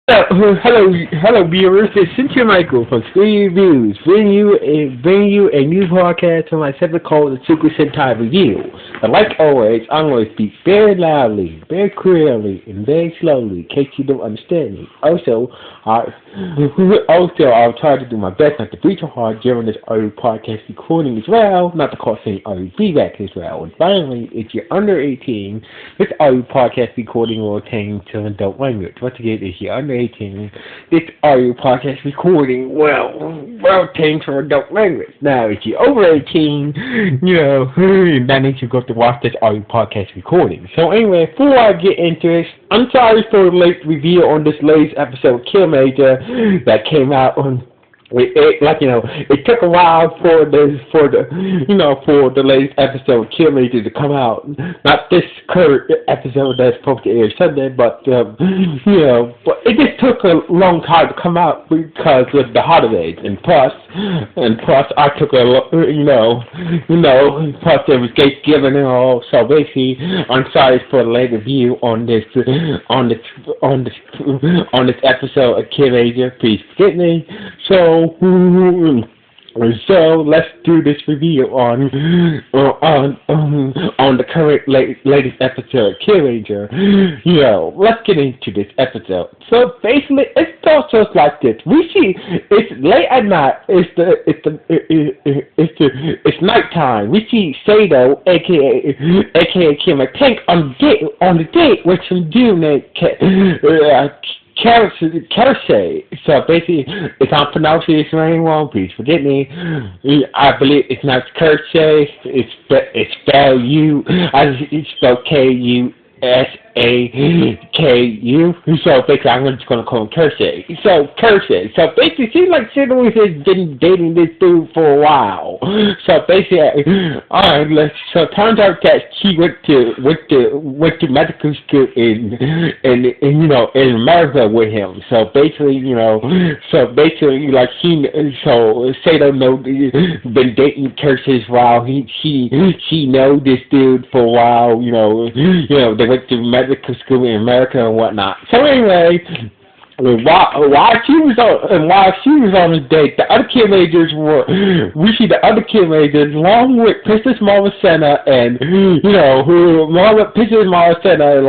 Hello, viewers. This is Cynthia Michael from Screen Reviews, bringing you a new podcast on my segment called the Super Sentai Review. But like always, I'm going to speak very loudly, very clearly, and very slowly in case you don't understand me. I'll try to do my best not to breathe too hard during this audio podcast recording as well, not to cause any audio feedback as well. And finally, if you're under 18, this audio podcast recording will attain to adult language. Once again, if you're under 18, this audio podcast recording will attain to adult language. Now, if you're over 18, that means you got to watch this audio podcast recording. So anyway, before I get into this, I'm sorry for the late review on this latest episode of Kiramager that came out on. It took a while for the latest episode of Kiramager to come out. Not this current episode that's supposed to air Sunday, but but it just took a long time to come out because of the holidays, and plus I took plus there was Thanksgiving and all. So basically, I'm sorry for the late review on this episode of Kiramager. Please forgive me. So let's do this review on the current latest episode of Kiramager. Let's get into this episode. So basically, it starts just like this. We see it's late at night. It's nighttime. We see Sato, aka Kiramager, on the date with some dude named Kersey. So basically, if I'm pronouncing his name wrong, please forgive me. I believe it's not Kersey. It's spelled it's spelled K-U-S-A-K-U. So basically, I'm just going to call him Kersey. So Kersey. So basically, it seems like Sid has been dating this dude for a while. So basically, alright. So it turns out that she went to medical school in America with him. So basically, like Sato been dating Kersey for a while. She know this dude for a while. They went to medical school in America and whatnot. So anyway, while she was on the date, the other we see the other Kiramager along with Princess Maricena and Princess Maricena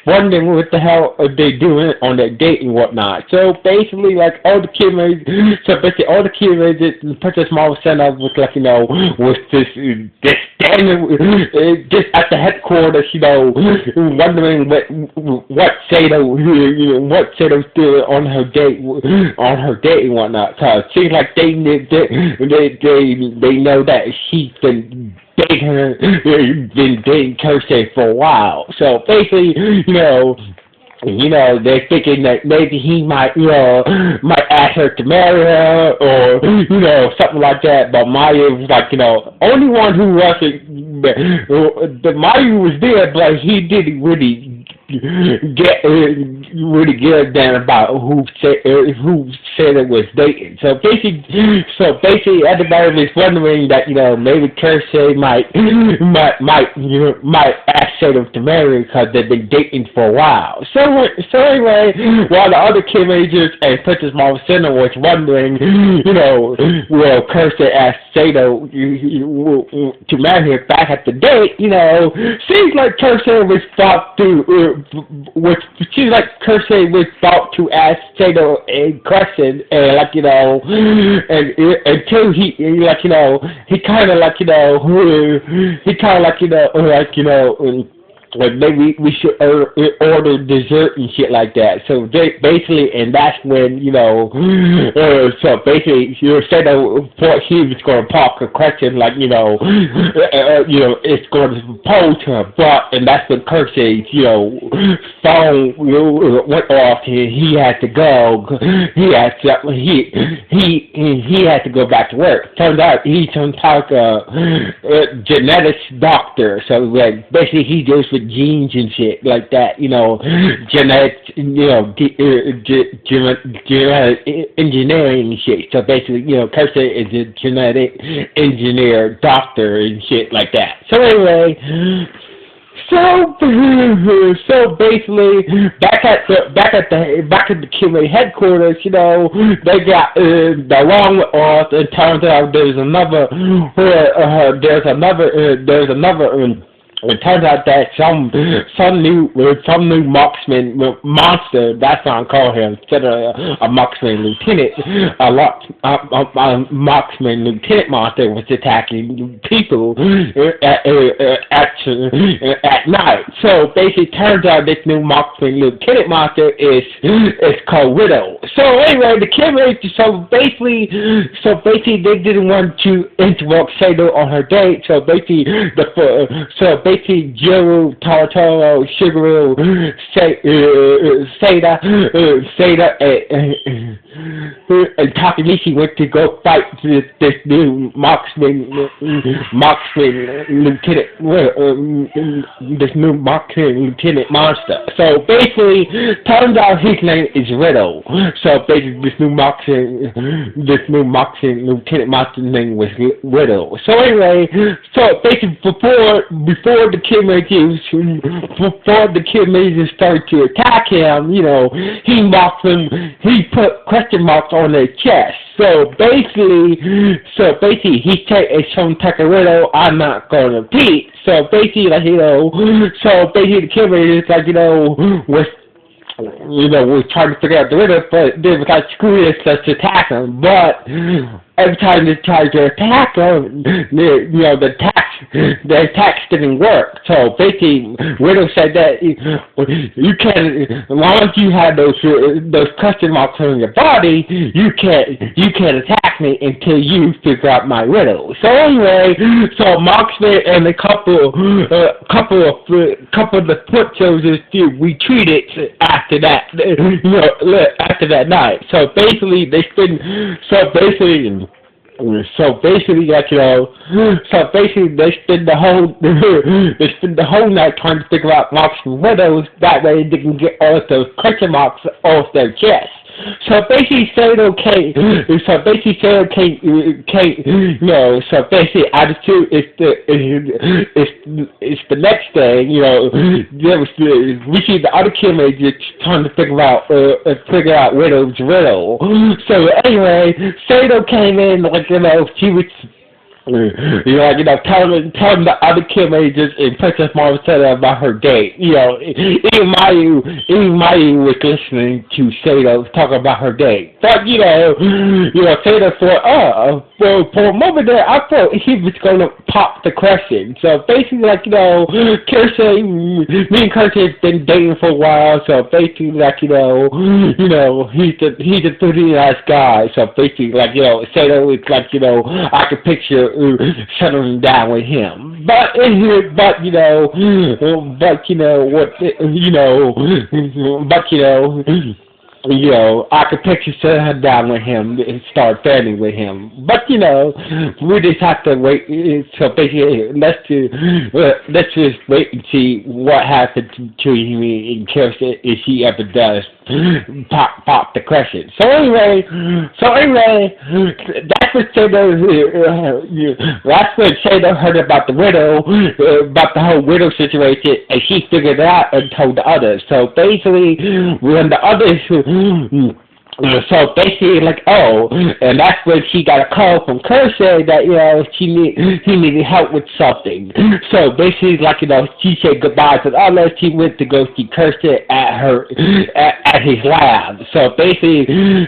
wondering what the hell are they doing on that date and whatnot. So basically, all the Kiramagers and Princess Maricena was was just standing just at the headquarters, wondering what Sato's doing on her date and whatnot. Cause it seems like they know that she's been dating Kersey for a while. So basically, they're thinking that maybe he might ask her to marry her or, something like that. But Maya was only one who wasn't, Maya was there, but he didn't really get a damn about who said it was dating. So basically, everybody was wondering that maybe Kersey might ask Sato to marry because they've been dating for a while. So anyway, while the other Kiramagers and Princess Maricena was wondering, will Kersey ask Sato to marry her back at the date? Seems like Kersey was about to ask Sato a question, and until he maybe we should order dessert and shit like that. So and that's when Sato thought he was going to pop a question it's going to propose to her, and that's when Kersey's phone went off. He had to go. He had to go back to work. Turns out he's some type of genetics doctor. So basically he deals with genes and shit like that, genetic, genetic engineering and shit. So basically, Kersey is a genetic engineer doctor and shit like that. So anyway, So basically, back at the Kiramager headquarters, they got the wrong with us. It turns out there's another. It turns out that some new marksman monster, that's what I call him, instead of a marksman lieutenant, a marksman lieutenant monster was attacking people at night. So basically, it turns out this new marksman lieutenant monster is called Widow. So anyway, the Kiramager, so basically they didn't want to interrupt Sato on her date. So basically Jiro, Tartaro, Shigeru, Seda, and Takemichi went to go fight this new marksman lieutenant monster. So basically, turns out his name is Riddle. So basically, this new marksman lieutenant monster name was Riddle. So anyway, basically before the Kiramager started to attack him, he mocked him. He put question marks on their chest. So basically, he said, "It's some type of riddle I'm not gonna repeat." So basically, the Kiramager was trying to figure out the riddle, but they was like, "Screw this, let's attack him." But every time they tried to attack him, the attacks didn't work. So basically, Riddle said that you can't, as long as you have those question marks on your body, you can't attack me until you figure out my riddle. So anyway, Marksman and a couple of the foot soldiers retreated after that, after that night. So basically, they spend the whole night trying to figure out marksman riddles. That way they can get all of those question marks off their chest. So basically, Sato can't. So basically, attitude is the next day. We see the other Kiramager trying to figure out Widow's riddle. So anyway, Sato came in she was. Telling the other Kiramagers and Princess Marvel said about her date. Even Mayu was listening to Sato talk about her date. But Sato thought, for a moment there, I thought he was gonna pop the question. So basically, me and Kirsty has been dating for a while. So basically, he's a pretty nice guy. So basically, Sato is I could picture settling down with him, I could picture settling down with him and start dating with him. But we just have to wait. So basically, let's just wait and see what happens to him in case if he ever does pop the question. So anyway, that's what Sato heard about the widow, about the whole widow situation, and she figured it out and told the others. So basically, when the others and that's when she got a call from Kersey that he needed help with something. So basically, she said goodbye to the others. She went to go see Kersey at his lab. So basically,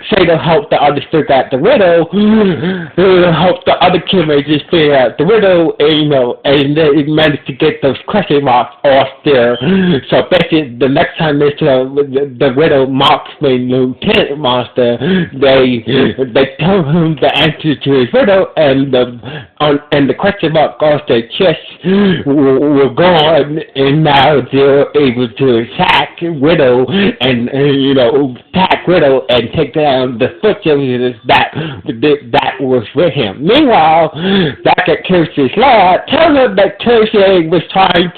Sato helped the others figure out the riddle. Helped the other Kiramagers figure out the riddle, and they managed to get those question marks off there. So basically, the next time they saw the riddle marksman lieutenant monster, they tell him the answer to his riddle, and the question mark off their chest were gone, and now they're able to attack Widow and take down the foot soldiers that was with him. Meanwhile, back at Kersey's lab, tell him that Kersey was trying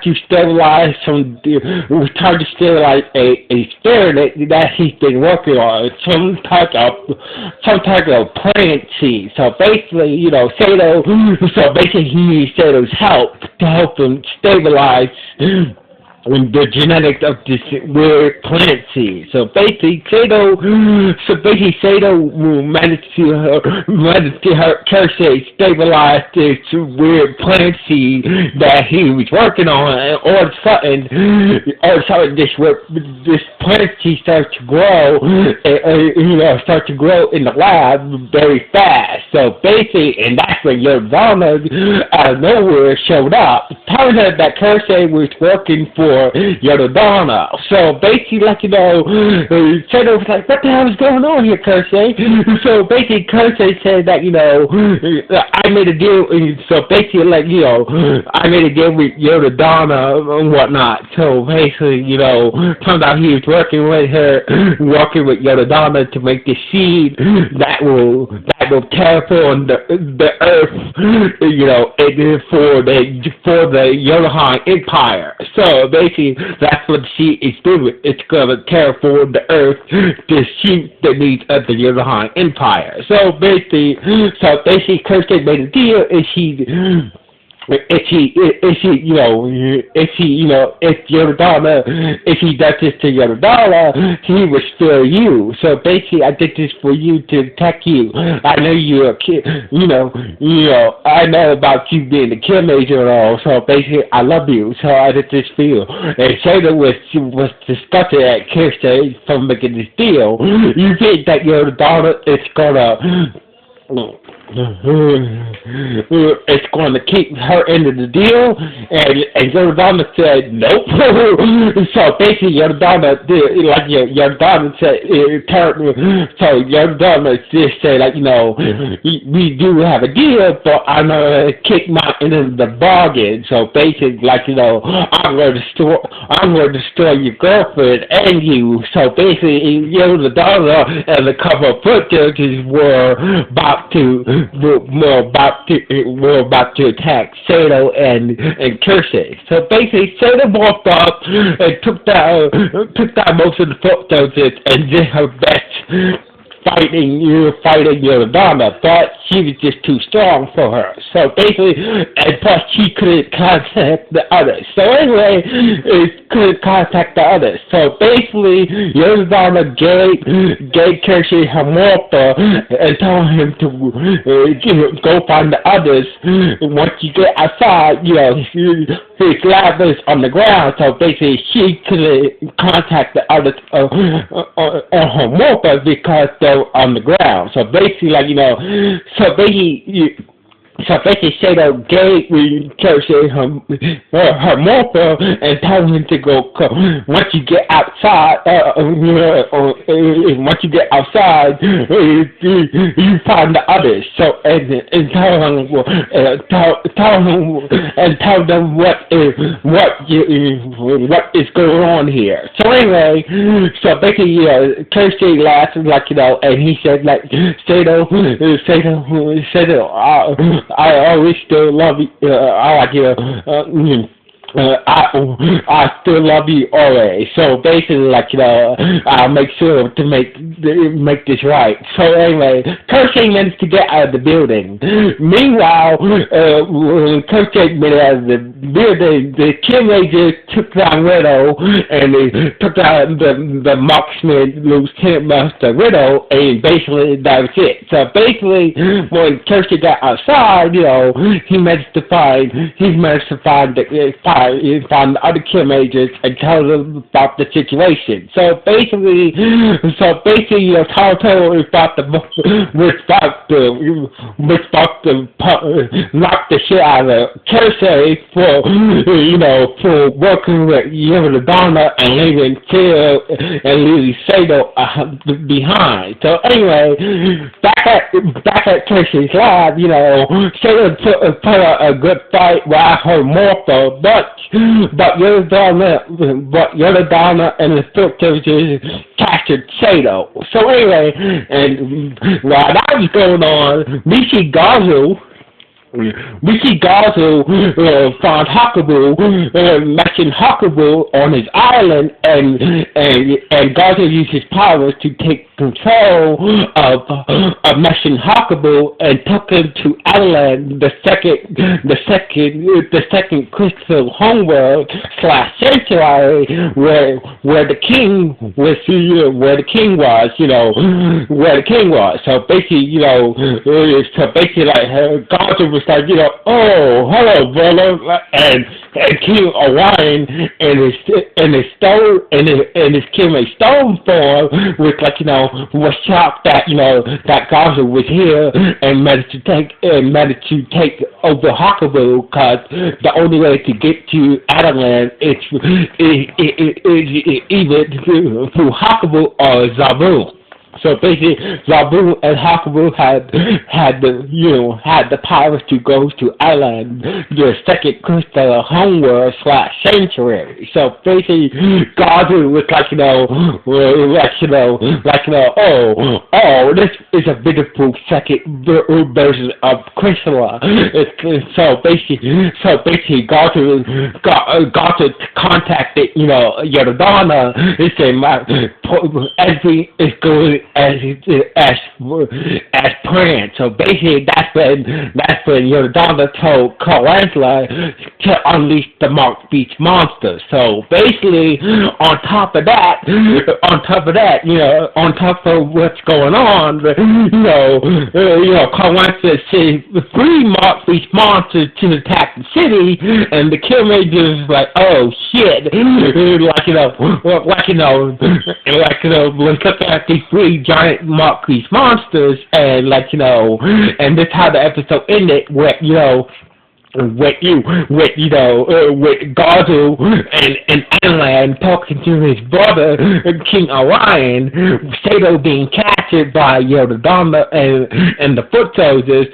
to sterilize a experiment that he he's been working on some type of plant seed. So basically, Sato, he needs Sato's help to help him stabilize the genetics of this weird plant seed. So basically, Sato managed to help Kersey stabilize this weird plant seed that he was working on, and all of a sudden, this plant seed starts to grow, in the lab very fast. So basically, and that's when Yodana out of nowhere showed up. Turns out that Kersey was working for Yodana. So basically, Sato was like, what the hell is going on here, Kersey? So basically, Kersey said that, I made a deal, so basically, I made a deal with Yodana and whatnot. So basically, turns out he was working with Yodana to make the seed that will terraform the earth, for the Yodohan Empire. So basically, that's what the seed is doing. It's gonna terraform the earth to suit the needs of the Yodohan Empire. So basically, Kersey made a deal, if he does this to Yodana, he will spare you. So basically, I did this for you to attack you. I know you're a kid, I know about you being a Kiramager and all, so basically, I love you, so I did this for you. And Shada was disgusted at Kersey for making this deal. You think that Yodana is gonna it's going to keep her end of the deal, and Yodana said nope. So basically, Yodana just said, we do have a deal, but I'm gonna kick my end of the bargain. So basically, I'm gonna destroy your girlfriend and you. So basically, Yodana and a couple of foot judges were about to attack Sato and Kersey. So basically, Sato walked up and took down most of the foot judges and did her best fighting Yodana, but she was just too strong for her. So basically, and plus she couldn't contact the others. So anyway, couldn't contact the others. So basically, Yodana gave Kersey her morpher and told him to go find the others. Once you get outside, his lab is on the ground. So basically, she couldn't contact the others on her morpher because they on the ground. So basically, Sato gave Kersey her morpher and told him to go. Once you get outside, you find the others. So and tell them what is going on here. So anyway, so basically, Kersey laughed and he said Sato. I always still love you. I like you. I still love you always. So basically, I'll make sure to make this right. So anyway, Kersey managed to get out of the building. Meanwhile, when Kersey made out of the building, the Kiramager took down Riddle, and they took down the marksman Lieutenant Master Riddle, and basically that was it. So basically, when Kersey got outside, he managed to find the other Kiramagers and tell them about the situation. So basically, Taruto was about to knock the shit out of Kersey for working with Yodana and leaving Sato behind. So anyway, back at Kersey's lab, Sato put a good fight with her morpher, but Yodana and the filters captured Sato. So anyway, and while that was going on, Nishigazu we see Gazu find Hakubu, Mashin Hakubu on his island, and Gazu uses his powers to take control of Mashin Hakubu and took him to Island, the second crystal homeworld / sanctuary, where the king was, where the king was. So basically, like Gazu was like, oh, hello, brother, and King Orion and his stone and his King stone form was like, was shocked that that Gaza was here and managed to take over Hakubu, because the only way to get to Adelan is either through Hakubu or Zabu. So basically, Zabu and Hakubu had the powers to go to Island, the second crystal homeworld / sanctuary. So basically, Gazu was this is a beautiful second version of Crystal. So basically, Gazu contacted Yordana and said, everything is going as planned. So basically, that's when Yordana told Calantla to unleash the Mark Beach monster. So basically, on top of that, on top of what's going on, Calantla said free Mark Beach monsters to attack the city, and the Kiramager is like, oh shit, let's look at these three giant Mark Beach monsters, and and that's how the episode ended, with Gazu and Adelan talking to his brother King Orion, Sato being captured by Yordana and the foot soldiers.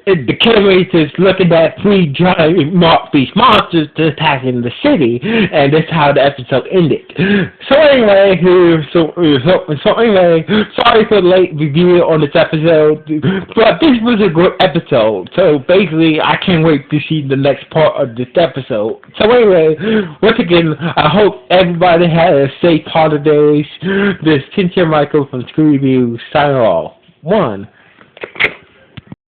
The Kilometers looking at three giant Mark Beast monsters attacking the city, and that's how the episode ended. So anyway, sorry for the late review on this episode, but this was a good episode. So basically, I can't wait to see the next part of this episode. So anyway, once again, I hope everybody had a safe holidays. This is Kiramager from Screw Review, signing off. 1.